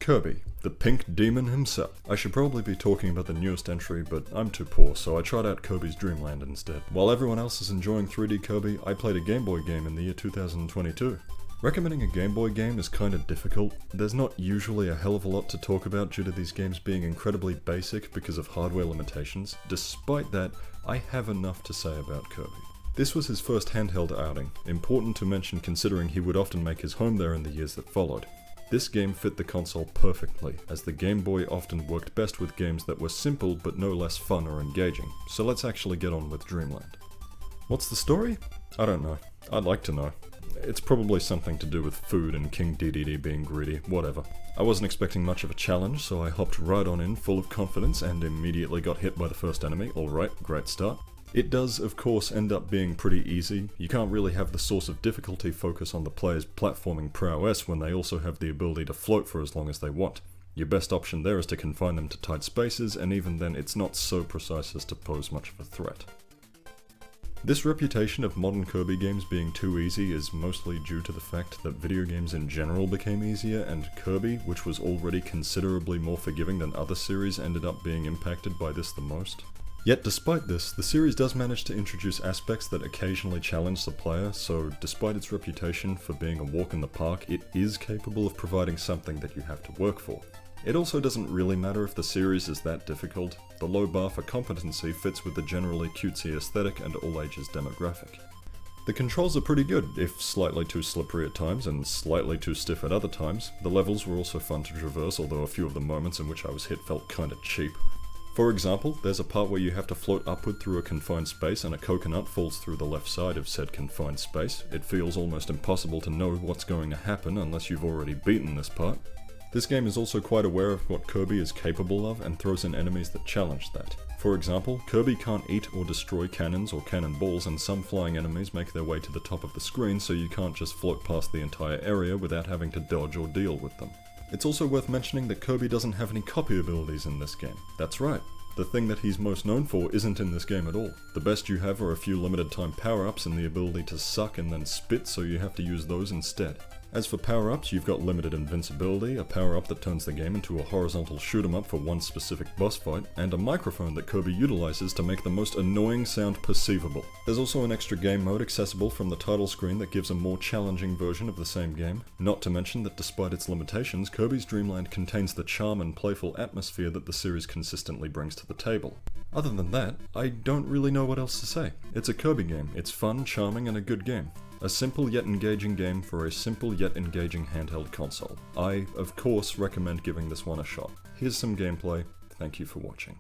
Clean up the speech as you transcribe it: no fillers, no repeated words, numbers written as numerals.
Kirby, the pink demon himself. I should probably be talking about the newest entry, but I'm too poor, so I tried out Kirby's Dream Land instead. While everyone else is enjoying 3D Kirby, I played a Game Boy game in the year 2022. Recommending a Game Boy game is kinda difficult. There's not usually a hell of a lot to talk about due to these games being incredibly basic because of hardware limitations. Despite that, I have enough to say about Kirby. This was his first handheld outing, important to mention considering he would often make his home there in the years that followed. This game fit the console perfectly, as the Game Boy often worked best with games that were simple but no less fun or engaging, so let's actually get on with Dreamland. What's the story? I don't know. I'd like to know. It's probably something to do with food and King DDD being greedy, whatever. I wasn't expecting much of a challenge, so I hopped right on in full of confidence and immediately got hit by the first enemy. Alright, great start. It does, of course, end up being pretty easy. You can't really have the source of difficulty focus on the player's platforming prowess when they also have the ability to float for as long as they want. Your best option there is to confine them to tight spaces, and even then it's not so precise as to pose much of a threat. This reputation of modern Kirby games being too easy is mostly due to the fact that video games in general became easier, and Kirby, which was already considerably more forgiving than other series, ended up being impacted by this the most. Yet despite this, the series does manage to introduce aspects that occasionally challenge the player, so despite its reputation for being a walk in the park, it is capable of providing something that you have to work for. It also doesn't really matter if the series is that difficult. The low bar for competency fits with the generally cutesy aesthetic and all ages demographic. The controls are pretty good, if slightly too slippery at times and slightly too stiff at other times. The levels were also fun to traverse, although a few of the moments in which I was hit felt kinda cheap. For example, there's a part where you have to float upward through a confined space and a coconut falls through the left side of said confined space. It feels almost impossible to know what's going to happen unless you've already beaten this part. This game is also quite aware of what Kirby is capable of and throws in enemies that challenge that. For example, Kirby can't eat or destroy cannons or cannonballs, and some flying enemies make their way to the top of the screen, so you can't just float past the entire area without having to dodge or deal with them. It's also worth mentioning that Kirby doesn't have any copy abilities in this game. That's right. The thing that he's most known for isn't in this game at all. The best you have are a few limited time power-ups and the ability to suck and then spit, so you have to use those instead. As for power-ups, you've got limited invincibility, a power-up that turns the game into a horizontal shoot-'em-up for one specific boss fight, and a microphone that Kirby utilizes to make the most annoying sound perceivable. There's also an extra game mode accessible from the title screen that gives a more challenging version of the same game. Not to mention that despite its limitations, Kirby's Dream Land contains the charm and playful atmosphere that the series consistently brings to the table. Other than that, I don't really know what else to say. It's a Kirby game, it's fun, charming, and a good game. A simple yet engaging game for a simple yet engaging handheld console. I, of course, recommend giving this one a shot. Here's some gameplay. Thank you for watching.